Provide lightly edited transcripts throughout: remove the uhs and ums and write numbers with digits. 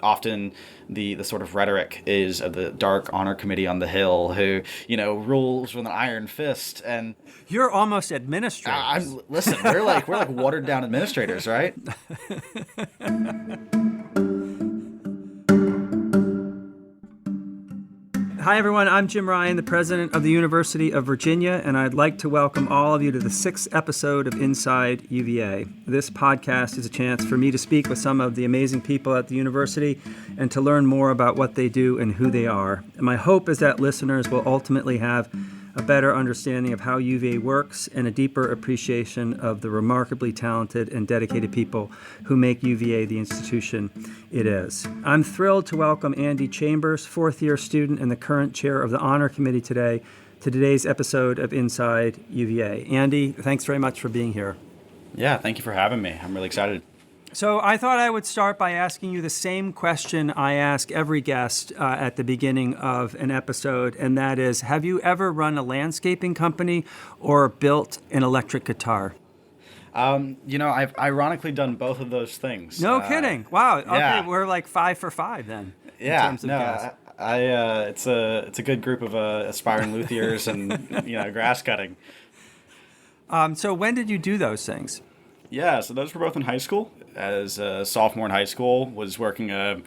often the sort of rhetoric is of the dark honor committee on the Hill who, rules with an iron fist. And you're almost administrators. Listen, we're like watered down administrators, right? Hi, everyone. I'm Jim Ryan, the president of the University of Virginia, and I'd like to welcome all of you to the 6th episode of Inside UVA. This podcast is a chance for me to speak with some of the amazing people at the university and to learn more about what they do and who they are. And my hope is that listeners will ultimately have a better understanding of how UVA works and a deeper appreciation of the remarkably talented and dedicated people who make UVA the institution it is. I'm thrilled to welcome Andy Chambers, fourth-year student and the current chair of the Honor Committee today, to today's episode of Inside UVA. Andy, thanks very much for being here. Yeah, thank you for having me. I'm really excited. So I thought I would start by asking you the same question I ask every guest at the beginning of an episode, and that is, have you ever run a landscaping company or built an electric guitar? I've ironically done both of those things. No kidding. Wow. Okay, yeah. We're like 5 for 5 then. Yeah. In terms of guests. It's a good group of aspiring luthiers and grass cutting. So when did you do those things? Yeah, so those were both in high school. As a sophomore in high school, was working a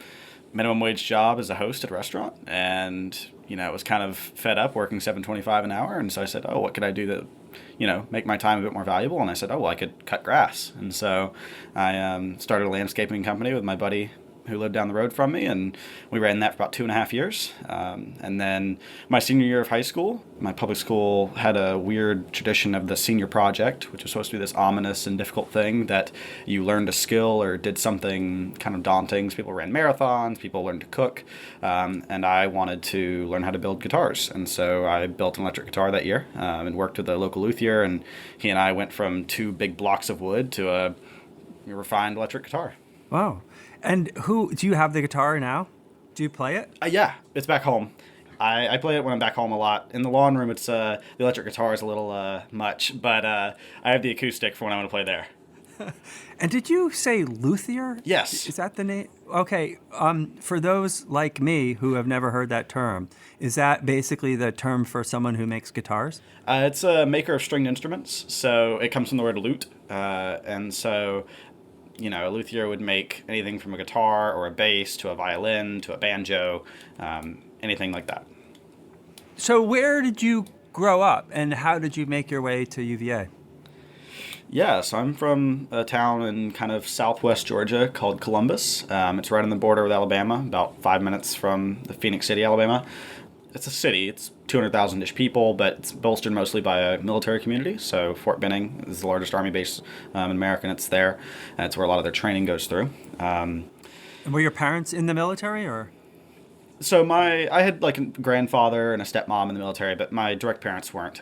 minimum wage job as a host at a restaurant, and was kind of fed up working $7.25 an hour, and so I said, oh, what could I do to make my time a bit more valuable? And I said, oh, well, I could cut grass. And so I started a landscaping company with my buddy who lived down the road from me, and we ran that for about 2.5 years. And then my senior year of high school, my public school had a weird tradition of the senior project, which was supposed to be this ominous and difficult thing that you learned a skill or did something kind of daunting. So people ran marathons, people learned to cook, and I wanted to learn how to build guitars. And so I built an electric guitar that year and worked with a local luthier, and he and I went from 2 big blocks of wood to a refined electric guitar. Wow. And do you have the guitar now? Do you play it? Yeah, it's back home. I play it when I'm back home a lot. In the lawn room, it's the electric guitar is a little much, but I have the acoustic for when I want to play there. And did you say luthier? Yes. Is that the name? Okay. For those like me who have never heard that term, is that basically the term for someone who makes guitars? It's a maker of stringed instruments, so it comes from the word lute, and so a luthier would make anything from a guitar or a bass to a violin to a banjo, anything like that. So where did you grow up, and how did you make your way to UVA? Yeah, so I'm from a town in kind of southwest Georgia called Columbus. It's right on the border with Alabama, about 5 minutes from the Phoenix City, Alabama. It's a city. It's 200,000-ish people, but it's bolstered mostly by a military community. So Fort Benning is the largest Army base in America, and it's there. And it's where a lot of their training goes through. And were your parents in the military, or? So I had like a grandfather and a stepmom in the military, but my direct parents weren't.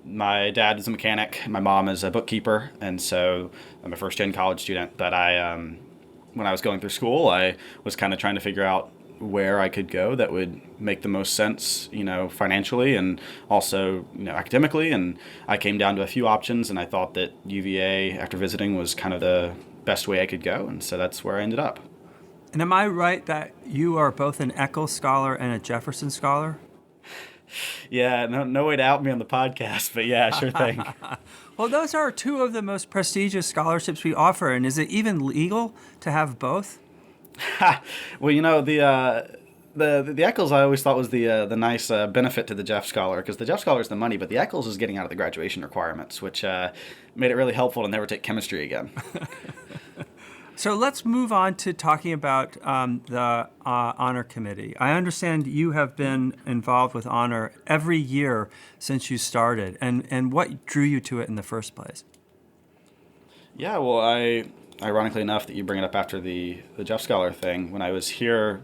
My dad is a mechanic. My mom is a bookkeeper, and so I'm a first-gen college student. But when I was going through school, I was kind of trying to figure out where I could go that would make the most sense, financially and also, academically. And I came down to a few options, and I thought that UVA, after visiting, was kind of the best way I could go. And so that's where I ended up. And am I right that you are both an Eccles Scholar and a Jefferson Scholar? Yeah, no way to out me on the podcast, but yeah, sure thing. Well, those are 2 of the most prestigious scholarships we offer. And is it even legal to have both? Well, the Eccles I always thought was the nice benefit to the Jeff Scholar, because the Jeff Scholar is the money, but the Eccles is getting out of the graduation requirements, which made it really helpful to never take chemistry again. So let's move on to talking about the Honor Committee. I understand you have been involved with Honor every year since you started, and what drew you to it in the first place? Yeah, well, ironically enough that you bring it up after the Jeff Scholar thing, when I was here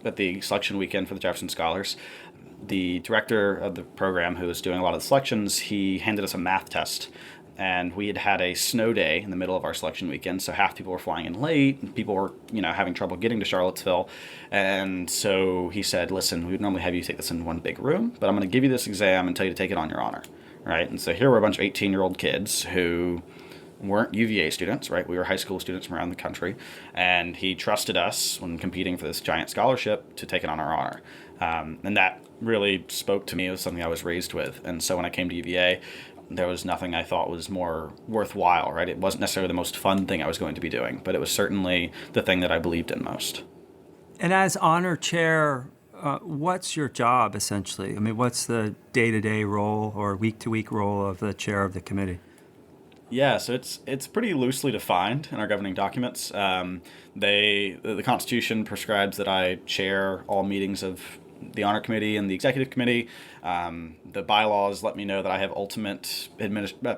at the selection weekend for the Jefferson Scholars, the director of the program who was doing a lot of the selections, he handed us a math test. And we had a snow day in the middle of our selection weekend, so half people were flying in late, and people were, having trouble getting to Charlottesville. And so he said, listen, we would normally have you take this in one big room, but I'm going to give you this exam and tell you to take it on your honor, right? And so here were a bunch of 18-year-old kids who weren't UVA students, right? We were high school students from around the country, and he trusted us when competing for this giant scholarship to take it on our honor. And that really spoke to me. It was something I was raised with. And so when I came to UVA, there was nothing I thought was more worthwhile, right? It wasn't necessarily the most fun thing I was going to be doing, but it was certainly the thing that I believed in most. And as honor chair, what's your job essentially? I mean, what's the day-to-day role or week-to-week role of the chair of the committee? Yeah, so it's pretty loosely defined in our governing documents. The Constitution prescribes that I chair all meetings of the honor committee and the executive committee. The bylaws let me know that I have ultimate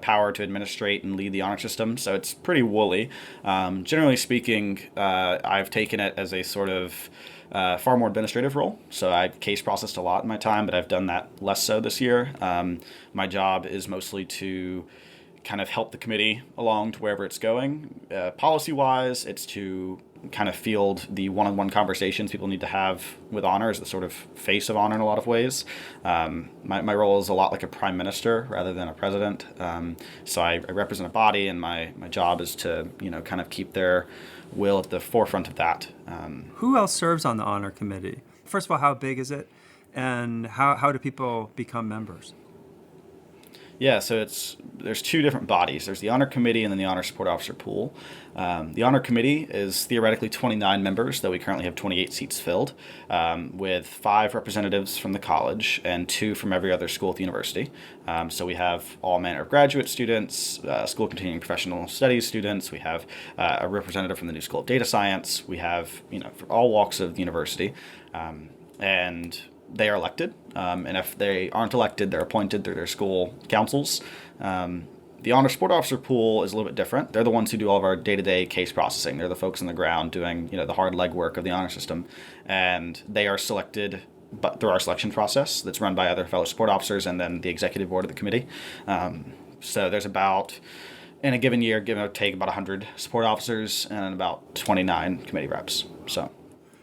power to administrate and lead the honor system, so it's pretty woolly. Generally speaking, I've taken it as a sort of far more administrative role. So I case processed a lot in my time, but I've done that less so this year. My job is mostly to kind of help the committee along to wherever it's going. Policy-wise, it's to kind of field the one-on-one conversations people need to have with honor as the sort of face of honor in a lot of ways. My role is a lot like a prime minister rather than a president. So I represent a body, and my job is to, kind of keep their will at the forefront of that. Who else serves on the honor committee? First of all, how big is it? And how do people become members? Yeah, so there's two different bodies. There's the honor committee and then the honor support officer pool. The honor committee is theoretically 29 members, though we currently have 28 seats filled, with 5 representatives from the college and 2 from every other school at the university. So we have all manner of graduate students, school continuing professional studies students. We have a representative from the new school of data science. We have, for all walks of the university, and they are elected, and if they aren't elected, they're appointed through their school councils. The honor support officer pool is a little bit different. They're the ones who do all of our day-to-day case processing. They're the folks on the ground doing, the hard legwork of the honor system, and they are selected through our selection process that's run by other fellow support officers and then the executive board of the committee. So there's about, in a given year, give or take, about 100 support officers and about 29 committee reps. So.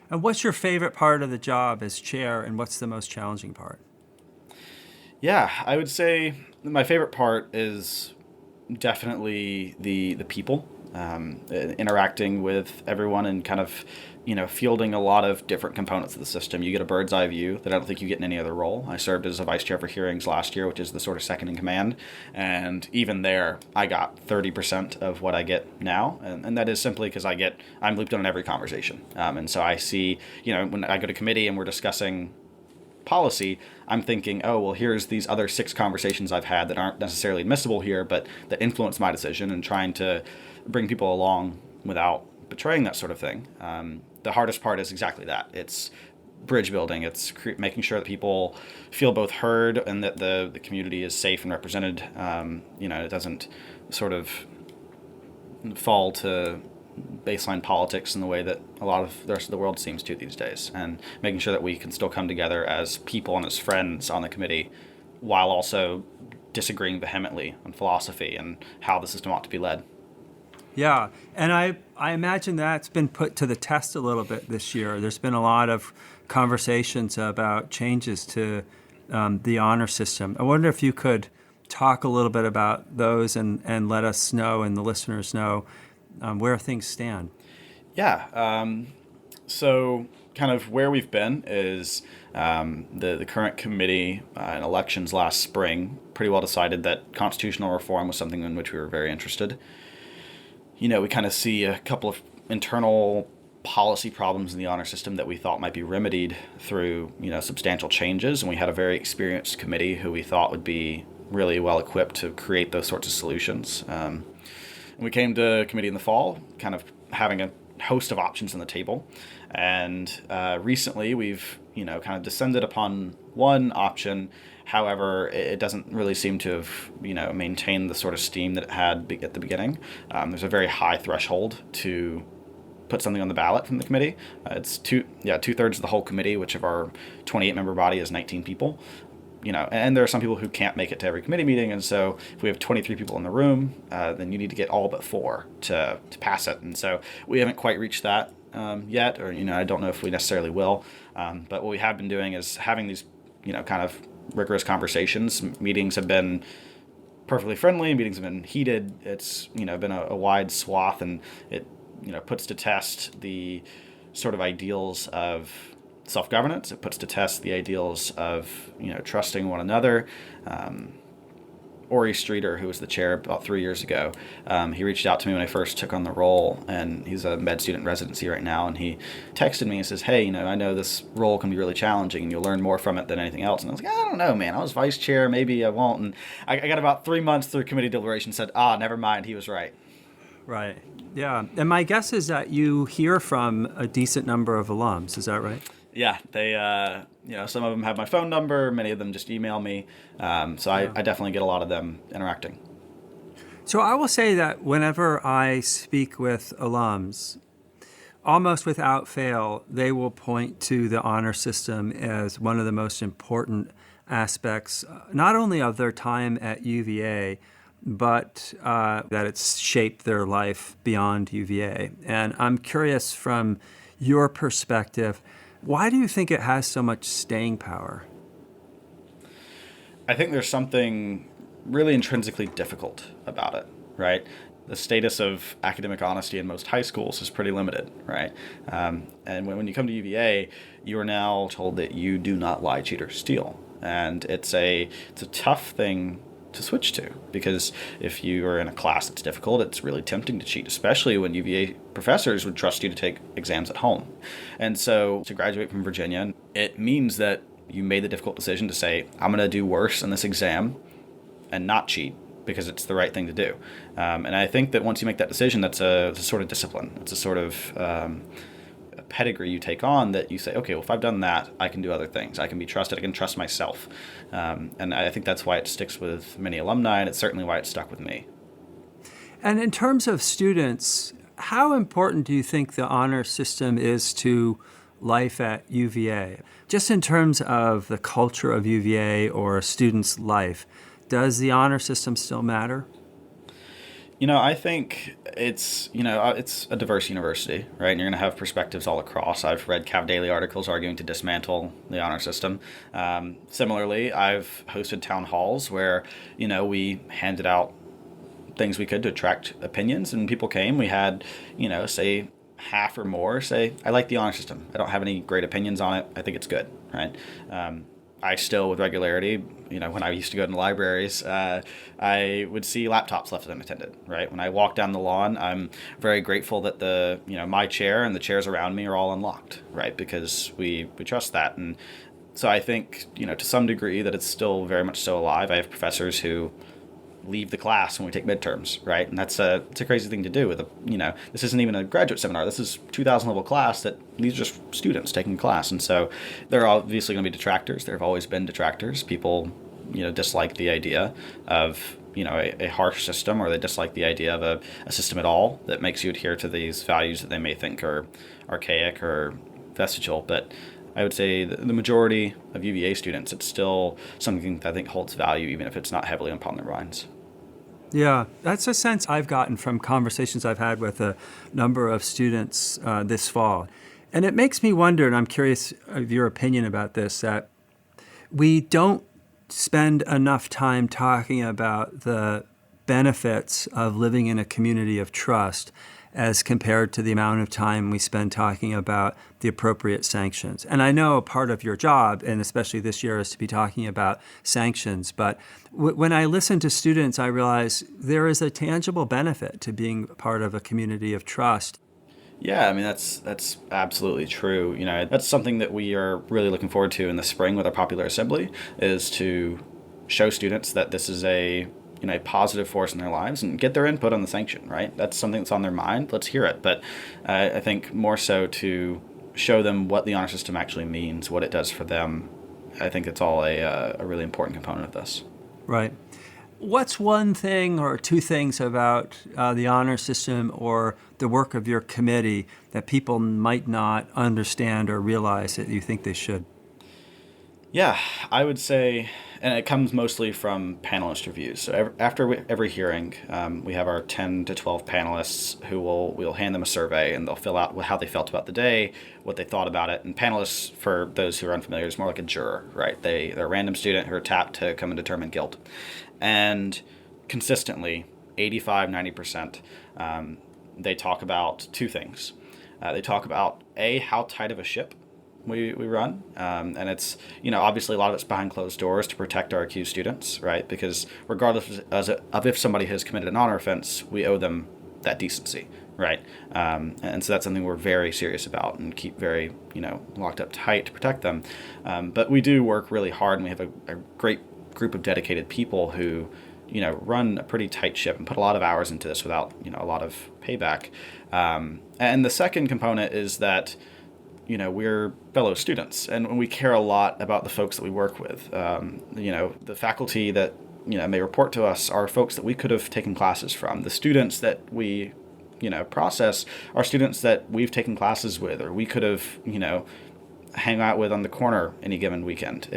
And what's your favorite part of the job as chair, and what's the most challenging part? Yeah, I would say my favorite part is definitely the people, interacting with everyone and kind of, fielding a lot of different components of the system. You get a bird's eye view that I don't think you get in any other role. I served as a vice chair for hearings last year, which is the sort of second in command. And even there, I got 30% of what I get now. And that is simply because I'm looped in on every conversation. And so I see, when I go to committee and we're discussing policy, I'm thinking, oh, well, here's these other 6 conversations I've had that aren't necessarily admissible here, but that influence my decision, and trying to bring people along without betraying that sort of thing. The hardest part is exactly that. It's bridge building. It's making sure that people feel both heard and that the community is safe and represented. It doesn't sort of fall to baseline politics in the way that a lot of the rest of the world seems to these days, and making sure that we can still come together as people and as friends on the committee while also disagreeing vehemently on philosophy and how the system ought to be led. Yeah, and I imagine that's been put to the test a little bit this year. There's been a lot of conversations about changes to the honor system. I wonder if you could talk a little bit about those and let us know and the listeners know where things stand. Yeah, so kind of where we've been is the current committee in elections last spring pretty well decided that constitutional reform was something in which we were very interested. We kind of see a couple of internal policy problems in the honor system that we thought might be remedied through, substantial changes. And we had a very experienced committee who we thought would be really well equipped to create those sorts of solutions. And we came to committee in the fall, kind of having a host of options on the table. And recently we've, kind of descended upon one option. However, it doesn't really seem to have, maintained the sort of steam that it had at the beginning. There's a very high threshold to put something on the ballot from the committee. It's 2/3 of the whole committee, which of our 28-member body is 19 people. And there are some people who can't make it to every committee meeting, and so if we have 23 people in the room, then you need to get all but 4 to pass it. And so we haven't quite reached that yet, or I don't know if we necessarily will. But what we have been doing is having these, kind of rigorous conversations. Meetings have been perfectly friendly. Meetings have been heated. It's, been a wide swath, and it, puts to test the sort of ideals of self-governance. It puts to test the ideals of, trusting one another. Ori Streeter, who was the chair about 3 years ago, he reached out to me when I first took on the role, and he's a med student in residency right now, and he texted me and says, hey, I know this role can be really challenging and you'll learn more from it than anything else. And I was like, I don't know, man. I was vice chair. Maybe I won't. And I got about 3 months through committee deliberation and said, never mind. He was right. Right. Yeah. And my guess is that you hear from a decent number of alums. Is that right? Yeah, they, some of them have my phone number. Many of them just email me. So I definitely get a lot of them interacting. So I will say that whenever I speak with alums, almost without fail, they will point to the honor system as one of the most important aspects, not only of their time at UVA, but that it's shaped their life beyond UVA. And I'm curious from your perspective, why do you think it has so much staying power? I think there's something really intrinsically difficult about it, right? The status of academic honesty in most high schools is pretty limited, right? And when you come to UVA, you are now told that you do not lie, cheat, or steal. And it's a tough thing to switch to, because if you are in a class that's difficult, it's really tempting to cheat, especially when UVA professors would trust you to take exams at home. And so to graduate from Virginia, it means that you made the difficult decision to say, I'm going to do worse in this exam and not cheat because it's the right thing to do. And I think that once you make that decision, that's a sort of discipline. It's a sort of pedigree you take on, that you say, okay, well, if I've done that, I can do other things. I can be trusted. I can trust myself. And I think that's why it sticks with many alumni, and it's certainly why it stuck with me. And in terms of students, how important do you think the honor system is to life at UVA? Just in terms of the culture of UVA or a student's life, does the honor system still matter? I think it's a diverse university, right? And you're going to have perspectives all across. I've read Cav Daily articles arguing to dismantle the honor system. Similarly, I've hosted town halls where, we handed out things we could to attract opinions, and people came. We had, say half or more say, I like the honor system. I don't have any great opinions on it. I think it's good, right? I still, with regularity, when I used to go into libraries, I would see laptops left unattended, right? When I walk down the lawn, I'm very grateful that my chair and the chairs around me are all unlocked, right? Because we trust that. And so I think, to some degree, that it's still very much so alive. I have professors who leave the class when we take midterms, right? And it's a crazy thing to do with this isn't even a graduate seminar. This is 2,000 level class that these are just students taking class. And so there are obviously going to be detractors. There have always been detractors. People, dislike the idea of, a harsh system, or they dislike the idea of a system at all that makes you adhere to these values that they may think are archaic or vestigial. But I would say the majority of UVA students, it's still something that I think holds value, even if it's not heavily upon their minds. Yeah, that's a sense I've gotten from conversations I've had with a number of students this fall. And it makes me wonder, and I'm curious of your opinion about this, that we don't spend enough time talking about the benefits of living in a community of trust as compared to the amount of time we spend talking about the appropriate sanctions. And I know part of your job, and especially this year, is to be talking about sanctions. But when I listen to students, I realize there is a tangible benefit to being part of a community of trust. Yeah, I mean, that's absolutely true. That's something that we are really looking forward to in the spring with our popular assembly, is to show students that this is a positive force in their lives and get their input on the sanction, right? That's something that's on their mind. Let's hear it. But I think more so to show them what the honor system actually means, what it does for them. I think it's all a really important component of this. Right. What's one thing or two things about the honor system or the work of your committee that people might not understand or realize that you think they should? Yeah, I would say, and it comes mostly from panelist reviews. So after every hearing, we have our 10 to 12 panelists who we'll hand them a survey, and they'll fill out how they felt about the day, what they thought about it. And panelists, for those who are unfamiliar, is more like a juror, right? They're a random student who are tapped to come and determine guilt. And consistently 85, 90%, they talk about two things. They talk about, how tight of a ship we run. And it's, obviously a lot of it's behind closed doors to protect our accused students, right? Because regardless of if somebody has committed an honor offense, we owe them that decency, right? And so that's something we're very serious about and keep very, locked up tight to protect them. But we do work really hard, and we have a great group of dedicated people who, run a pretty tight ship and put a lot of hours into this without, a lot of payback. And the second component is that, we're fellow students, and we care a lot about the folks that we work with. The faculty that, may report to us are folks that we could have taken classes from. The students that we, process are students that we've taken classes with, or we could have, hang out with on the corner any given weekend.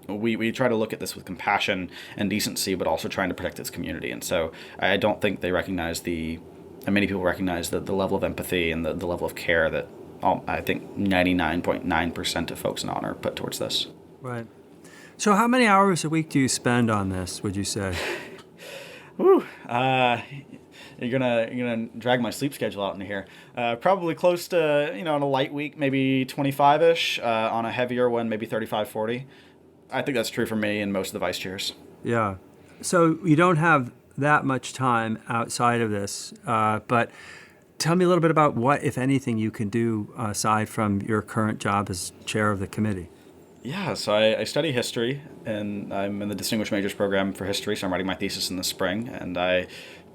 We try to look at this with compassion and decency, but also trying to protect this community. And so I don't think they recognize many people recognize the level of empathy and the level of care that I think 99.9% of folks in honor put towards this. Right. So how many hours a week do you spend on this, would you say? Whew. You're gonna drag my sleep schedule out into here. Probably close to, on a light week, maybe 25-ish. On a heavier one, maybe 35, 40. I think that's true for me and most of the vice chairs. Yeah. So you don't have that much time outside of this, but tell me a little bit about what, if anything, you can do aside from your current job as chair of the committee. Yeah, so I study history, and I'm in the Distinguished Majors program for history, so I'm writing my thesis in the spring, and I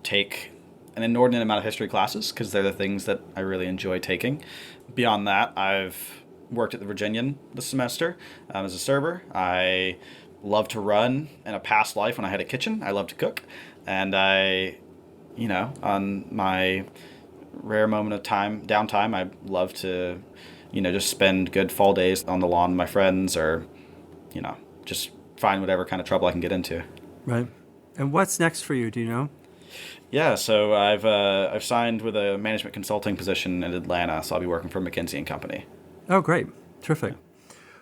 take an inordinate amount of history classes because they're the things that I really enjoy taking. Beyond that, I've worked at the Virginian this semester as a server. I love to run. In a past life when I had a kitchen, I love to cook. And I, on my rare moment of downtime, I love to, just spend good fall days on the lawn with my friends, or, just find whatever kind of trouble I can get into. Right. And what's next for you? Do you know? Yeah, so I've signed with a management consulting position in Atlanta, so I'll be working for McKinsey & Company. Oh, great. Terrific.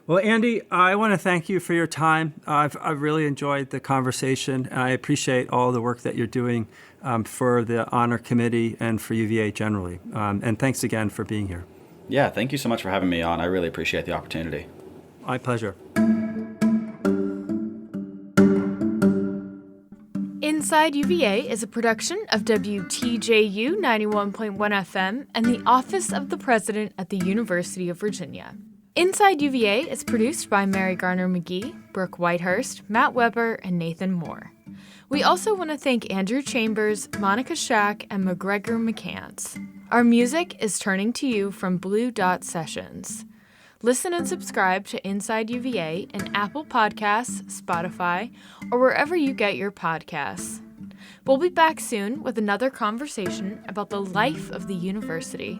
Well, Andy, I want to thank you for your time. I've really enjoyed the conversation. I appreciate all the work that you're doing for the Honor Committee and for UVA generally. And thanks again for being here. Yeah, thank you so much for having me on. I really appreciate the opportunity. My pleasure. Inside UVA is a production of WTJU 91.1 FM and the Office of the President at the University of Virginia. Inside UVA is produced by Mary Garner McGee, Brooke Whitehurst, Matt Weber, and Nathan Moore. We also want to thank Andrew Chambers, Monica Shack, and McGregor McCants. Our music is Turning to You from Blue Dot Sessions. Listen and subscribe to Inside UVA in Apple Podcasts, Spotify, or wherever you get your podcasts. We'll be back soon with another conversation about the life of the university.